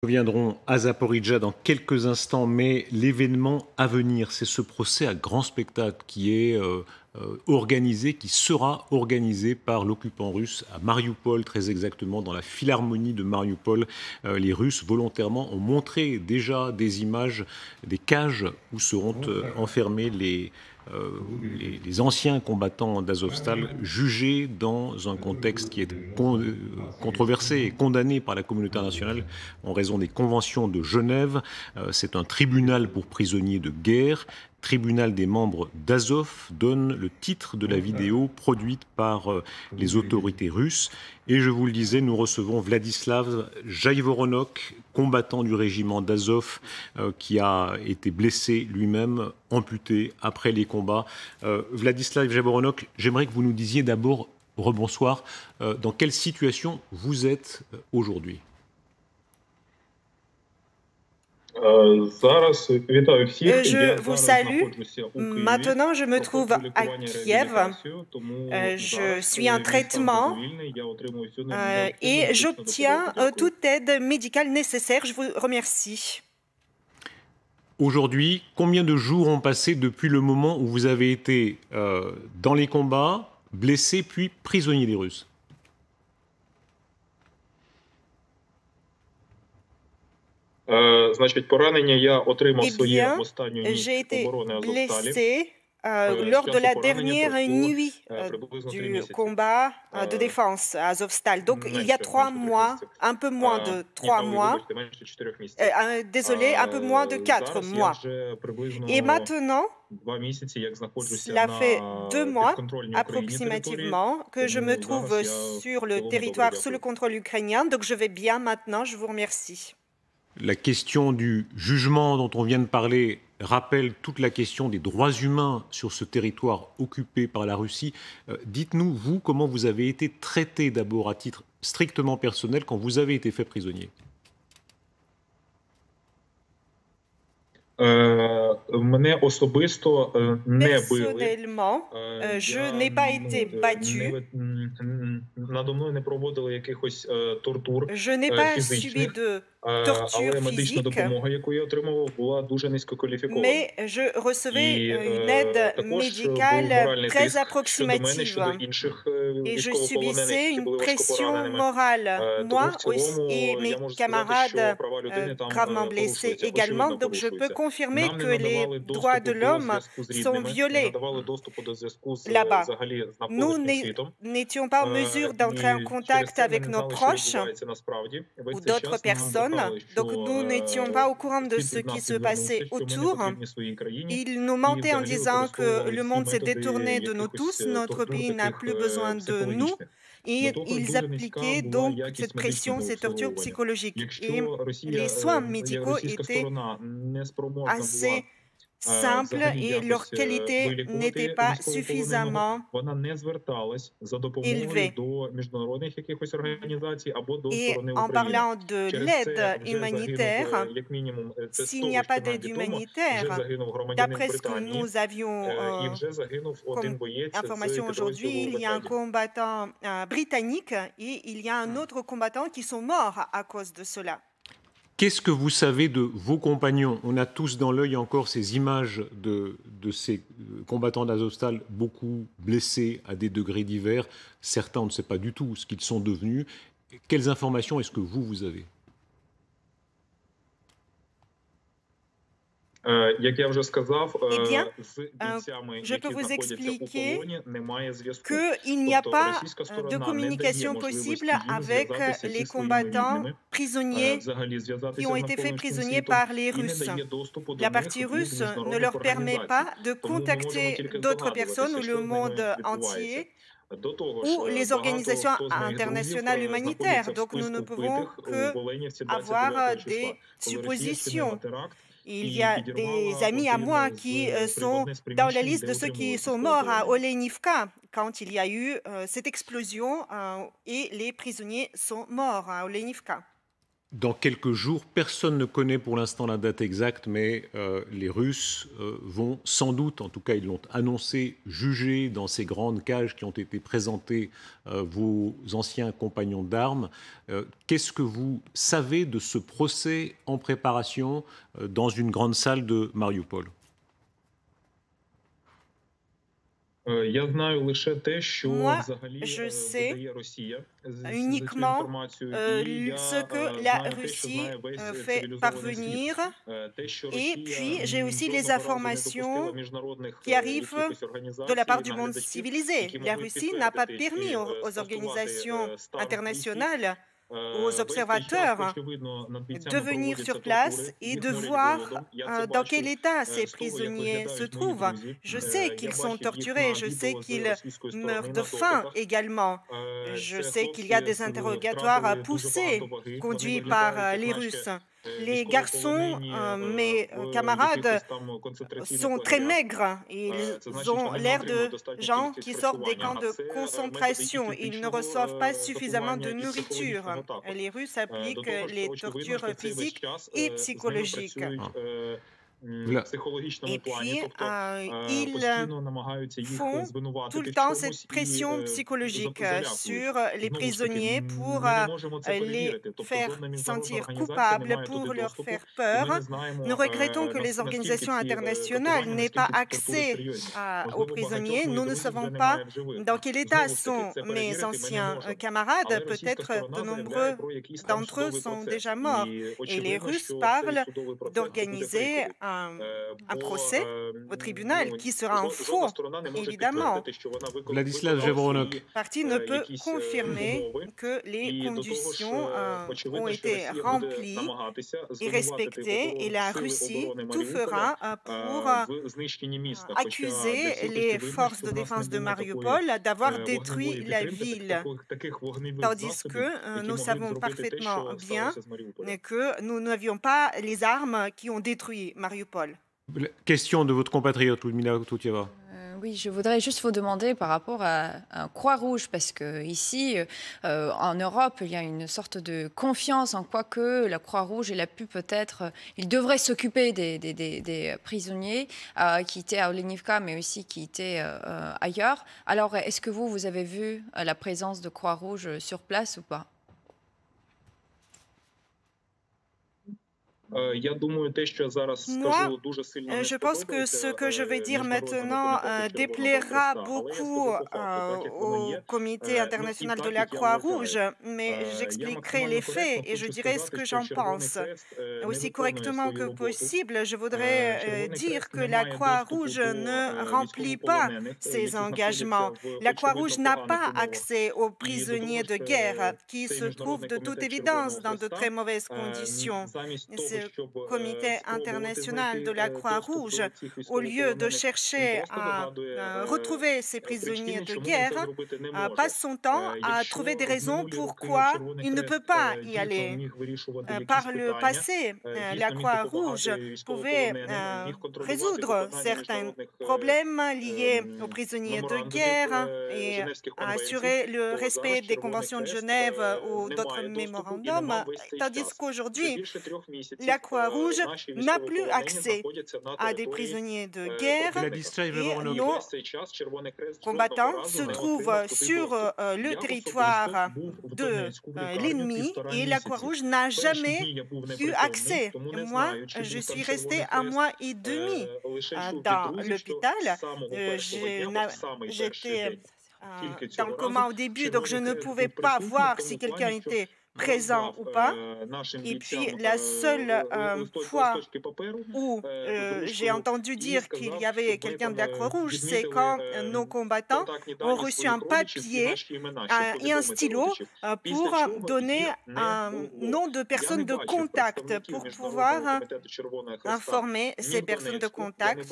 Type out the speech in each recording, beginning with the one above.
Nous reviendrons à Zaporijjia dans quelques instants, mais l'événement à venir, c'est ce procès à grand spectacle qui est organisé, qui sera organisé par l'occupant russe à Mariupol, très exactement dans la philharmonie de Mariupol. Les Russes, volontairement, ont montré déjà des images des cages où seront enfermés les anciens combattants d'Azovstal, jugés dans un contexte qui est controversé et condamné par la communauté internationale en raison des conventions de Genève. C'est un tribunal pour prisonniers de guerre. Tribunal des membres d'Azov donne le titre de la vidéo produite par les autorités russes. Et je vous le disais, nous recevons Vladislav Jaïvoronok, combattant du régiment d'Azov, qui a été blessé lui-même, amputé après les combats. Vladislav Jaïvoronok, j'aimerais que vous nous disiez d'abord, rebonsoir, dans quelle situation vous êtes aujourd'hui? Je vous salue. Maintenant, je me trouve à Kiev. Je suis en traitement et j'obtiens toute aide médicale nécessaire. Je vous remercie. Aujourd'hui, combien de jours ont passé depuis le moment où vous avez été dans les combats, blessé, puis prisonnier des Russes? Eh bien, j'ai été blessé lors de la dernière nuit du combat de défense à Azovstal. Donc, il y a 3 mois, un peu moins de 3 mois, désolé, un peu moins de 4 mois. Et maintenant, cela fait 2 mois approximativement que je me trouve sur le territoire sous le contrôle ukrainien. Donc, je vais bien maintenant. Je vous remercie. La question du jugement dont on vient de parler rappelle toute la question des droits humains sur ce territoire occupé par la Russie. Dites-nous, vous, comment vous avez été traité d'abord à titre strictement personnel quand vous avez été fait prisonnier? Personnellement, je n'ai pas été battu. Je n'ai pas subi de torture physique, mais je recevais une aide médicale très approximative et je subissais une pression morale, moi aussi, et mes camarades gravement blessés également. Donc je peux confirmer que les droits de l'homme sont violés là-bas. Nous n'étions pas en mesure d'entrer en contact avec nos proches ou d'autres personnes, donc nous n'étions pas au courant de ce qui se passait autour. Ils nous mentaient en disant que le monde s'est détourné de nous tous, notre pays n'a plus besoin de nous, et ils appliquaient donc cette pression, ces tortures psychologiques. Et les soins médicaux étaient assez simples et leur qualité n'était pas suffisamment élevée. Et en parlant de l'aide humanitaire, s'il n'y a pas d'aide humanitaire, d'après ce que nous avions comme information aujourd'hui, il y a un combattant britannique et il y a un autre combattant qui sont morts à cause de cela. Qu'est-ce que vous savez de vos compagnons? On a tous dans l'œil encore ces images de ces combattants d'Azovstal, beaucoup blessés à des degrés divers. Certains, on ne sait pas du tout ce qu'ils sont devenus. Quelles informations est-ce que vous avez? Eh bien, je peux vous expliquer qu'il n'y a pas de communication possible avec les combattants prisonniers qui ont été faits prisonniers par les Russes. La partie russe ne leur permet pas de contacter d'autres personnes ou le monde entier ou les organisations internationales humanitaires. Donc nous ne pouvons qu'avoir des suppositions. Il y a des amis à moi qui sont dans la liste de ceux qui sont morts à Olenivka quand il y a eu cette explosion et les prisonniers sont morts à Olenivka. dans quelques jours. Personne ne connaît pour l'instant la date exacte, mais les Russes vont sans doute, en tout cas ils l'ont annoncé, juger dans ces grandes cages qui ont été présentées vos anciens compagnons d'armes. Qu'est-ce que vous savez de ce procès en préparation dans une grande salle de Mariupol ? Moi, je sais uniquement ce que la Russie fait parvenir, et puis j'ai aussi les informations qui arrivent de la part du monde civilisé. La Russie n'a pas permis aux organisations internationales, aux observateurs, de venir sur place et de voir dans quel état ces prisonniers se trouvent. Je sais qu'ils sont torturés, je sais qu'ils meurent de faim également. Je sais qu'il y a des interrogatoires poussés conduits par les Russes. Les garçons, mes camarades, sont très maigres. Ils ont l'air de gens qui sortent des camps de concentration. Ils ne reçoivent pas suffisamment de nourriture. Les Russes appliquent les tortures physiques et psychologiques. Et puis, ils font tout le temps cette pression psychologique sur les prisonniers pour les faire sentir coupables, pour leur faire peur. Nous regrettons que les organisations internationales n'aient pas accès aux prisonniers. Nous ne savons pas dans quel état sont mes anciens camarades. Peut-être de nombreux d'entre eux sont déjà morts. Et les Russes parlent d'organiser un procès au tribunal qui sera en faux, évidemment. Vladislav Jevoronok. La partie ne peut confirmer que les conditions ont été remplies et respectées, et la Russie tout fera pour accuser les forces de défense de Mariupol d'avoir détruit la ville. Tandis que nous savons parfaitement bien que nous n'avions pas les armes qui ont détruit Mariupol. Question de votre compatriote, Ludmila Toutieva. Oui, je voudrais juste vous demander par rapport à Croix-Rouge, parce qu'ici, en Europe, il y a une sorte de confiance en quoi que la Croix-Rouge, elle a pu peut-être, il devrait s'occuper des prisonniers qui étaient à Olenivka, mais aussi qui étaient ailleurs. Alors, est-ce que vous avez vu la présence de Croix-Rouge sur place ou pas ? Moi, je pense que ce que je vais dire maintenant déplaira beaucoup au Comité international de la Croix-Rouge, mais j'expliquerai les faits et je dirai ce que j'en pense. Aussi correctement que possible, je voudrais dire que la Croix-Rouge ne remplit pas ses engagements. La Croix-Rouge n'a pas accès aux prisonniers de guerre qui se trouvent de toute évidence dans de très mauvaises conditions. Le Comité international de la Croix-Rouge, au lieu de chercher à retrouver ces prisonniers de guerre, passe son temps à trouver des raisons pourquoi il ne peut pas y aller. Par le passé, la Croix-Rouge pouvait résoudre certains problèmes liés aux prisonniers de guerre et assurer le respect des conventions de Genève ou d'autres mémorandums, tandis qu'aujourd'hui, la Croix-Rouge n'a plus accès à des prisonniers de guerre et nos combattants se trouvent sur le territoire de l'ennemi et la Croix-Rouge n'a jamais eu accès. Moi, je suis restée 1 mois et demi dans l'hôpital. J'étais dans le coma au début, donc je ne pouvais pas voir si quelqu'un était présent ou pas. Et puis la seule fois où j'ai entendu dire qu'il y avait quelqu'un de la Croix-Rouge, c'est quand nos combattants ont reçu un papier et un stylo pour donner un nom de personne de contact pour pouvoir informer ces personnes de contact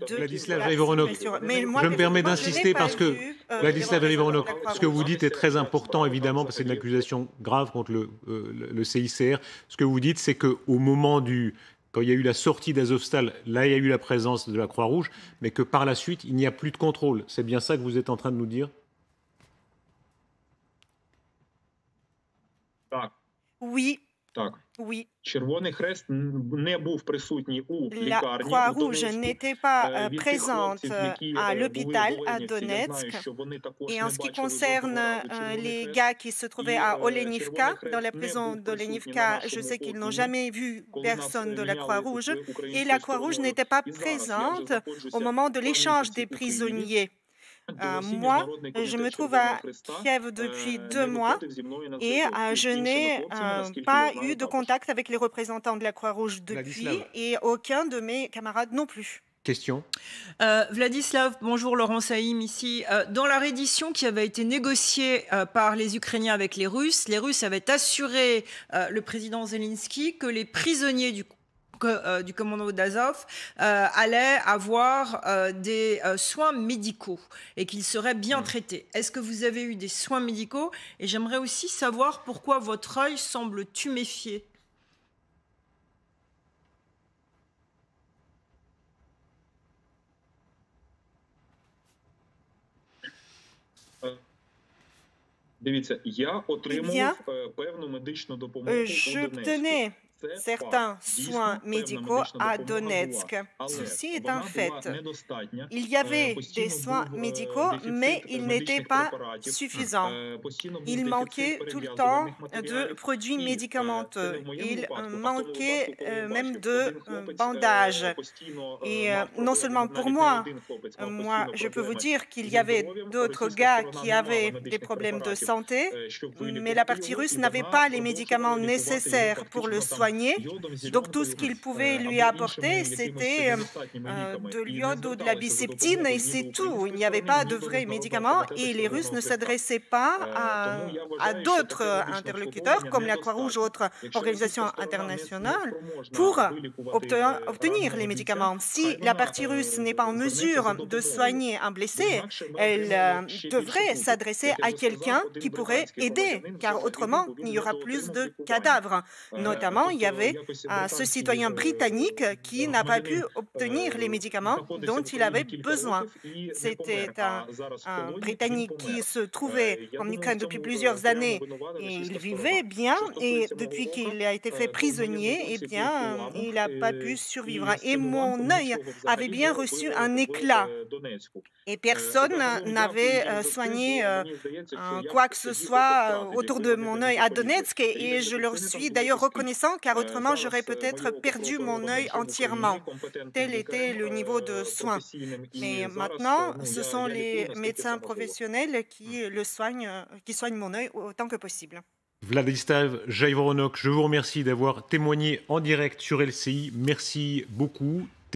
de Vladislav Jevoronok. Je me permets d'insister parce que Vladislav Jevoronok, ce que vous dites est très important évidemment parce que c'est une accusation grave contre le CICR. Ce que vous dites, c'est qu'au moment quand il y a eu la sortie d'Azovstal, là, il y a eu la présence de la Croix-Rouge, mais que par la suite, il n'y a plus de contrôle. C'est bien ça que vous êtes en train de nous dire ? Oui. Oui. La Croix-Rouge n'était pas présente à l'hôpital à Donetsk. Et en ce qui concerne les gars qui se trouvaient à Olenivka, dans la prison d'Olenivka, je sais qu'ils n'ont jamais vu personne de la Croix-Rouge. Et la Croix-Rouge n'était pas présente au moment de l'échange des prisonniers. Moi, je me trouve à Kiev depuis 2 mois et je n'ai pas eu de contact avec les représentants de la Croix-Rouge depuis et aucun de mes camarades non plus. Question. Vladislav, bonjour, Laurent Saïm ici. Dans la reddition qui avait été négociée par les Ukrainiens avec les Russes avaient assuré le président Zelensky que les prisonniers du commando d'Azov allait avoir des soins médicaux et qu'ils seraient bien traités. Est-ce que vous avez eu des soins médicaux? Et j'aimerais aussi savoir pourquoi votre œil semble tuméfié. J'obtenais certains soins médicaux à Donetsk. Ceci est un fait. Il y avait des soins médicaux, mais ils n'étaient pas suffisants. Il manquait tout le temps de produits médicamenteux. Il manquait même de bandages. Et non seulement pour moi, je peux vous dire qu'il y avait d'autres gars qui avaient des problèmes de santé, mais la partie russe n'avait pas les médicaments nécessaires pour le soigner. Donc tout ce qu'il pouvait lui apporter, c'était de l'iode ou de la biceptine et c'est tout. Il n'y avait pas de vrais médicaments et les Russes ne s'adressaient pas à d'autres interlocuteurs comme la Croix-Rouge ou autres organisations internationales pour obtenir les médicaments. Si la partie russe n'est pas en mesure de soigner un blessé, elle devrait s'adresser à quelqu'un qui pourrait aider, car autrement, il y aura plus de cadavres. Notamment, il y avait ce citoyen britannique qui n'a pas pu obtenir les médicaments dont il avait besoin. C'était un Britannique qui se trouvait en Ukraine depuis plusieurs années et il vivait bien et depuis qu'il a été fait prisonnier, il n'a pas pu survivre. Et mon œil avait bien reçu un éclat. Et personne n'avait soigné quoi que ce soit autour de mon œil à Donetsk et je leur suis d'ailleurs reconnaissant car autrement j'aurais peut-être perdu mon œil entièrement. Tel était le niveau de soins. Mais maintenant, ce sont les médecins professionnels qui soignent mon œil autant que possible. Vladislav Jaivoronok, je vous remercie d'avoir témoigné en direct sur LCI. Merci beaucoup.